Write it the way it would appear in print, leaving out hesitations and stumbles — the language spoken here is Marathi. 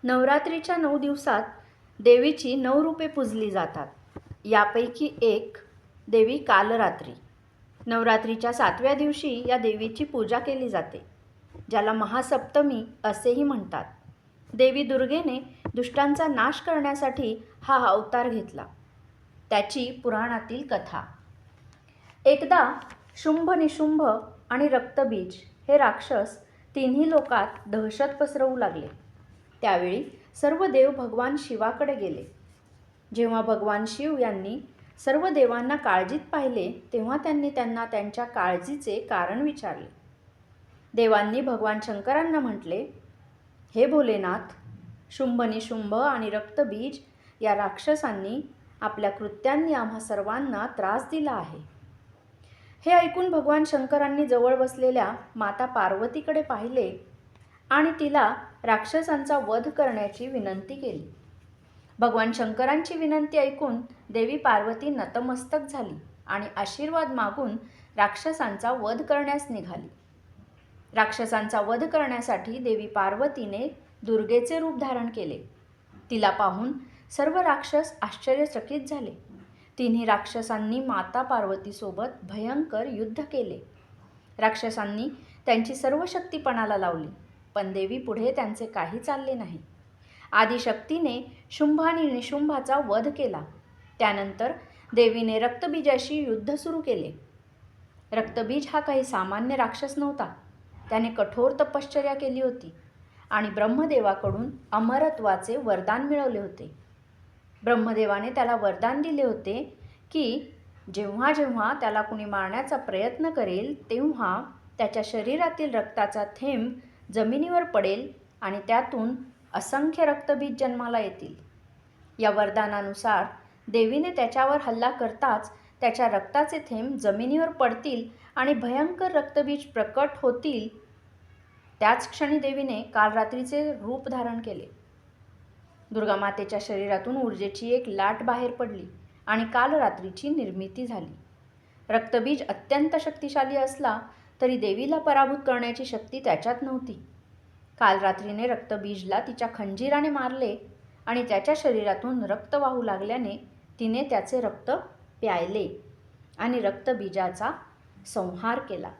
नवरात्रीच्या 9 दिवसात देवीची 9 रूपे पूजली जातात. यापैकी एक देवी कालरात्री. नवरात्रीच्या 7व्या दिवशी या देवीची पूजा केली जाते, ज्याला महासप्तमी असेही म्हणतात. देवी दुर्गेने दुष्टांचा नाश करण्यासाठी हा अवतार घेतला. त्याची पुराणातील कथा. एकदा शुंभ, निशुंभ आणि रक्तबीज हे राक्षस तिन्ही लोकात दहशत पसरवू लागले. त्यावेळी सर्व देव भगवान शिवाकडे गेले. जेव्हा भगवान शिव यांनी सर्व देवांना काळजीत पाहिले, तेव्हा त्यांनी त्यांना त्यांच्या काळजीचे कारण विचारले. देवांनी भगवान शंकरांना म्हटले, हे भोलेनाथ, शुंभ, निशुंभ आणि रक्तबीज या राक्षसांनी आपल्या कृत्यांनी आम्हा सर्वांना त्रास दिला आहे. हे ऐकून भगवान शंकरांनी जवळ बसलेल्या माता पार्वतीकडे पाहिले आणि तिला राक्षसांचा वध करण्याची विनंती केली. भगवान शंकरांची विनंती ऐकून देवी पार्वती नतमस्तक झाली आणि आशीर्वाद मागून राक्षसांचा वध करण्यास निघाली. राक्षसांचा वध करण्यासाठी देवी पार्वतीने दुर्गेचे रूप धारण केले. तिला पाहून सर्व राक्षस आश्चर्यचकित झाले. तिन्ही राक्षसांनी माता पार्वतीसोबत भयंकर युद्ध केले. राक्षसांनी त्यांची सर्व शक्ती पणाला लावली, पण देवी पुढे त्यांचे काही चालले नाही. आदिशक्तीने शुंभ आणि निशुंभाचा वध केला. त्यानंतर देवीने रक्तबीजाशी युद्ध सुरू केले. रक्तबीज हा काही सामान्य राक्षस नव्हता. त्याने कठोर तपश्चर्या केली होती आणि ब्रह्मदेवाकडून अमरत्वाचे वरदान मिळवले होते. ब्रह्मदेवाने त्याला वरदान दिले होते की जेव्हा जेव्हा त्याला कुणी मारण्याचा प्रयत्न करेल, तेव्हा त्याच्या शरीरातील रक्ताचा थेंब जमिनीवर पडेल आणि त्यातून असंख्य रक्तबीज जन्माला येतील. या वरदानानुसार देवीने त्याच्यावर हल्ला करताच त्याच्या रक्ताचे थेंब जमिनीवर पडतील आणि भयंकर रक्तबीज प्रकट होतील. त्याच क्षणी देवीने कालरात्रीचे रूप धारण केले. दुर्गामातेच्या शरीरातून ऊर्जेची एक लाट बाहेर पडली आणि कालरात्रीची निर्मिती झाली. रक्तबीज अत्यंत शक्तिशाली असला तरी देवीला पराभूत करण्याची शक्ती त्याच्यात नव्हती. कालरात्रीने रक्तबीजला तिच्या खंजीराने मारले आणि त्याच्या शरीरातून रक्त वाहू लागल्याने तिने त्याचे रक्त प्यायले आणि रक्तबीजाचा संहार केला.